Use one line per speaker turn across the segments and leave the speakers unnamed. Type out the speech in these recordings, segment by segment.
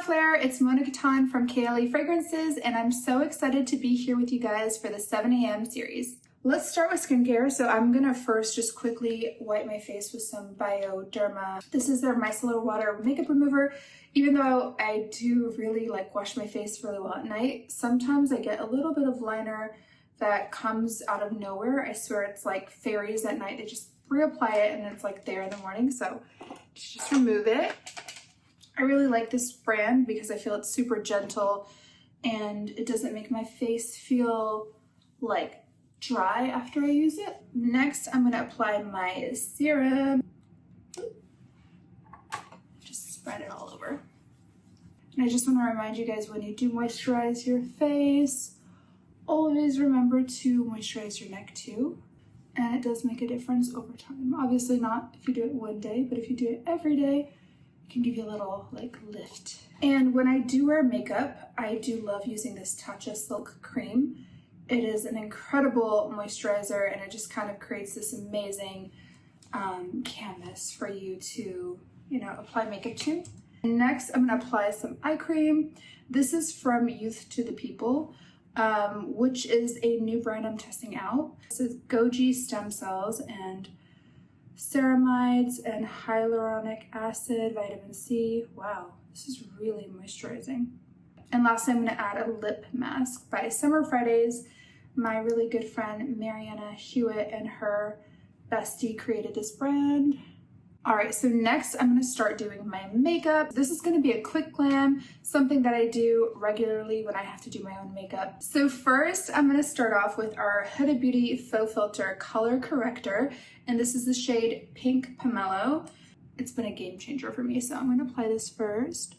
Flare, it's Mona Catan from Kayali Fragrances, and I'm so excited to be here with you guys for the 7 a.m. series. Let's start with skincare. So I'm gonna first just quickly wipe my face with some Bioderma. This is their micellar water makeup remover. Even though I do really like wash my face really well at night, sometimes I get a little bit of liner that comes out of nowhere. I swear it's like fairies at night. They just reapply it and it's like there in the morning. So just remove it. I really like this brand because I feel it's super gentle and it doesn't make my face feel like dry after I use it. Next, I'm gonna apply my serum. Just spread it all over. And I just wanna remind you guys, when you do moisturize your face, always remember to moisturize your neck too. And it does make a difference over time. Obviously not if you do it one day, but if you do it every day, it can give you a little like lift. And when I do wear makeup, I do love using this Tatcha Silk Cream. It is an incredible moisturizer and it just kind of creates this amazing canvas for you to, apply makeup to. And next, I'm gonna apply some eye cream. This is from Youth to the People, which is a new brand I'm testing out. This is goji stem cells and ceramides and hyaluronic acid, vitamin C. Wow, this is really moisturizing. And lastly, I'm gonna add a lip mask by Summer Fridays. My really good friend Mariana Hewitt and her bestie created this brand. All right, so next I'm gonna start doing my makeup. This is gonna be a quick glam, something that I do regularly when I have to do my own makeup. So first, I'm gonna start off with our Huda Beauty Faux Filter Color Corrector, and this is the shade Pink Pomelo. It's been a game changer for me, so I'm gonna apply this first.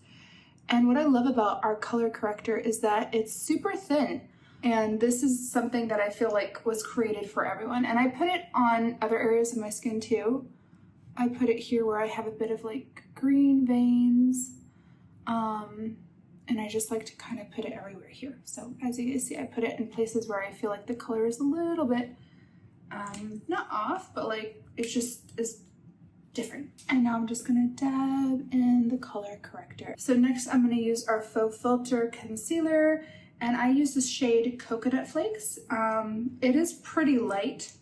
And what I love about our color corrector is that it's super thin. And this is something that I feel like was created for everyone. And I put it on other areas of my skin too. I put it here where I have a bit of like green veins. And I just like to kind of put it everywhere here. So as you guys see, I put it in places where I feel like the color is a little bit, not off, but like it's just is different. And now I'm just gonna dab in the color corrector. So next I'm gonna use our Faux Filter Concealer, and I use the shade Coconut Flakes. It is pretty light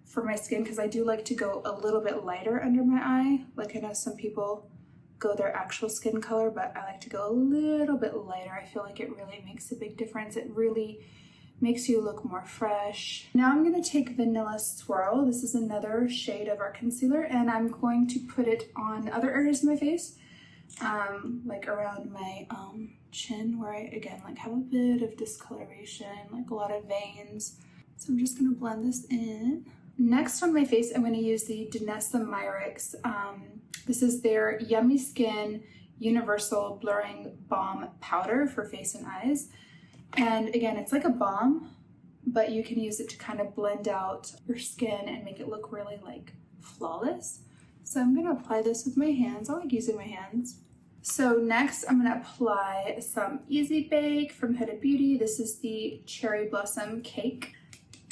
for my skin because I do like to go a little bit lighter under my eye. Like I know some people go their actual skin color, but I like to go a little bit lighter. I feel like it really makes a big difference. It really makes you look more fresh. Now I'm gonna take Vanilla Swirl. This is another shade of our concealer, and I'm going to put it on other areas of my face, like around my chin, where I, again, like have a bit of discoloration, like a lot of veins. So I'm just gonna blend this in. Next on my face, I'm gonna use the Danessa Myricks. This is their Yummy Skin Universal Blurring Balm Powder for face and eyes. And again, it's like a balm, but you can use it to kind of blend out your skin and make it look really like flawless. So I'm gonna apply this with my hands. I like using my hands. So next I'm gonna apply some Easy Bake from Huda Beauty. This is the Cherry Blossom Cake.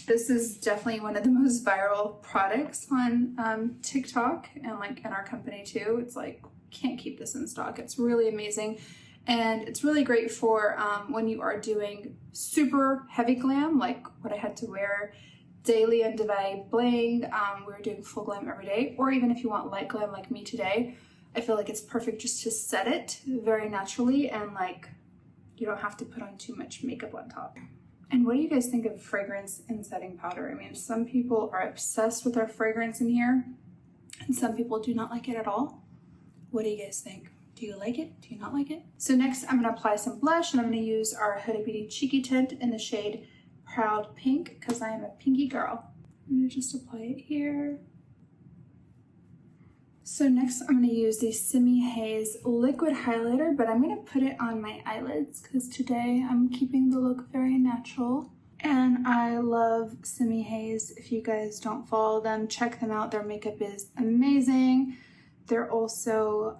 This is definitely one of the most viral products on TikTok and like in our company too. It's like, can't keep this in stock. It's really amazing. And it's really great for when you are doing super heavy glam, like what I had to wear daily on Dubai Bling. We were doing full glam every day, or even if you want light glam like me today, I feel like it's perfect just to set it very naturally and like you don't have to put on too much makeup on top. And what do you guys think of fragrance in setting powder? I mean, some people are obsessed with our fragrance in here and some people do not like it at all. What do you guys think? Do you like it? Do you not like it? So next I'm gonna apply some blush, and I'm gonna use our Huda Beauty Cheeky Tint in the shade Proud Pink because I am a pinky girl. I'm gonna just apply it here. So next I'm gonna use the Simi Haze liquid highlighter, but I'm gonna put it on my eyelids because today I'm keeping the look very natural. And I love Simi Haze. If you guys don't follow them, check them out. Their makeup is amazing. They're also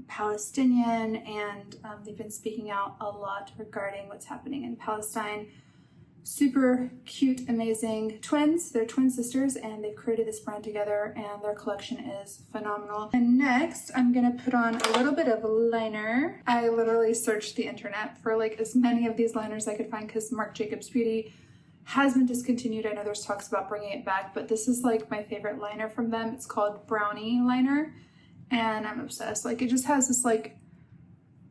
Palestinian, and they've been speaking out a lot regarding what's happening in Palestine. super cute, amazing twins. They're twin sisters and they've created this brand together and their collection is phenomenal. And next, I'm gonna put on a little bit of liner. I literally searched the internet for like as many of these liners I could find because Marc Jacobs Beauty has been discontinued. I know there's talks about bringing it back, but this is like my favorite liner from them. It's called Brownie Liner and I'm obsessed. Like it just has this like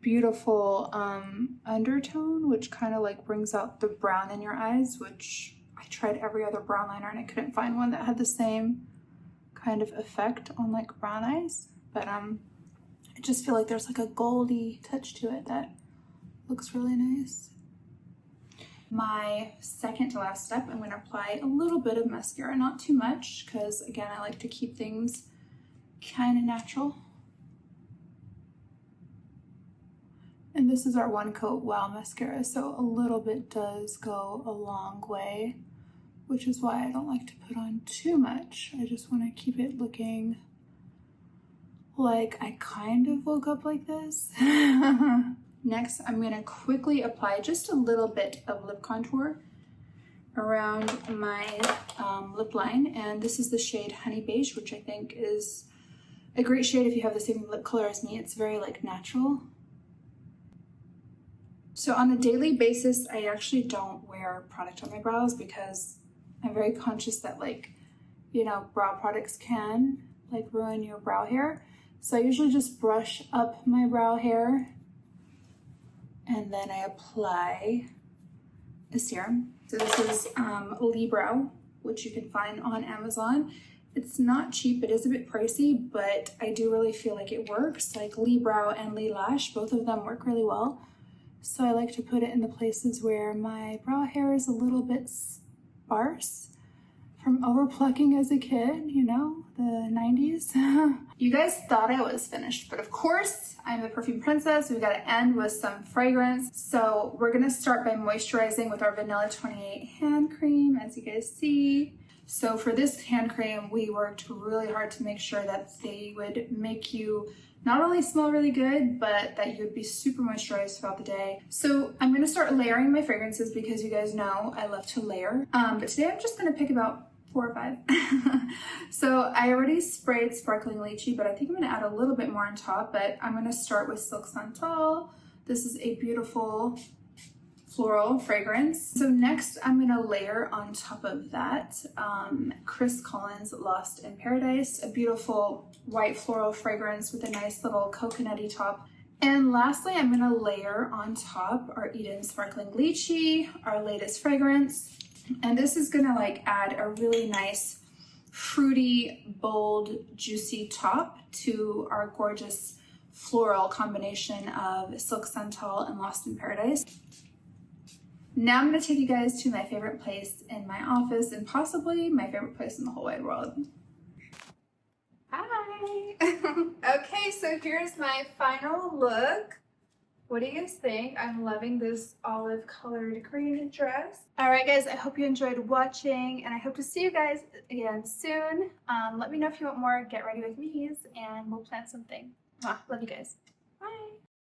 beautiful undertone, which kind of like brings out the brown in your eyes, which I tried every other brown liner and I couldn't find one that had the same kind of effect on like brown eyes. But I just feel like there's like a goldy touch to it that looks really nice. My second to last step, I'm going to apply a little bit of mascara, not too much, because again, I like to keep things kind of natural. And this is our One Coat Wow mascara, so a little bit does go a long way, which is why I don't like to put on too much. I just want to keep it looking like I kind of woke up like this. Next, I'm going to quickly apply just a little bit of lip contour around my lip line, and this is the shade Honey Beige, which I think is a great shade if you have the same lip color as me. It's very like natural. So on a daily basis, I actually don't wear product on my brows because I'm very conscious that like, you know, brow products can like ruin your brow hair. So I usually just brush up my brow hair and then I apply a serum. So this is Lee Brow, which you can find on Amazon. It's not cheap, it is a bit pricey, but I do really feel like it works. Like Lee Brow and Lee Lash, both of them work really well. So I like to put it in the places where my brow hair is a little bit sparse from over plucking as a kid, you know, the 90s. You guys thought I was finished, but of course I'm the perfume princess. We gotta end with some fragrance. So we're gonna start by moisturizing with our Vanilla 28 hand cream, as you guys see. So for this hand cream, we worked really hard to make sure that they would make you not only smell really good, but that you'd be super moisturized throughout the day. So I'm gonna start layering my fragrances because you guys know I love to layer. But today I'm just gonna pick about 4 or 5. So I already sprayed Sparkling Lychee, but I think I'm gonna add a little bit more on top, but I'm gonna start with Silk Santal. This is a beautiful floral fragrance. So next I'm gonna layer on top of that Chris Collins Lost in Paradise, a beautiful white floral fragrance with a nice little coconutty top. And lastly, I'm gonna layer on top our Eden Sparkling Lychee, our latest fragrance. And this is gonna like add a really nice fruity, bold, juicy top to our gorgeous floral combination of Silk Santal and Lost in Paradise. Now I'm going to take you guys to my favorite place in my office and possibly my favorite place in the whole wide world. Hi! Okay, so here's my final look. What do you guys think? I'm loving this olive colored green dress. Alright guys, I hope you enjoyed watching and I hope to see you guys again soon. Let me know if you want more Get Ready With Me's and we'll plan something. Love you guys. Bye!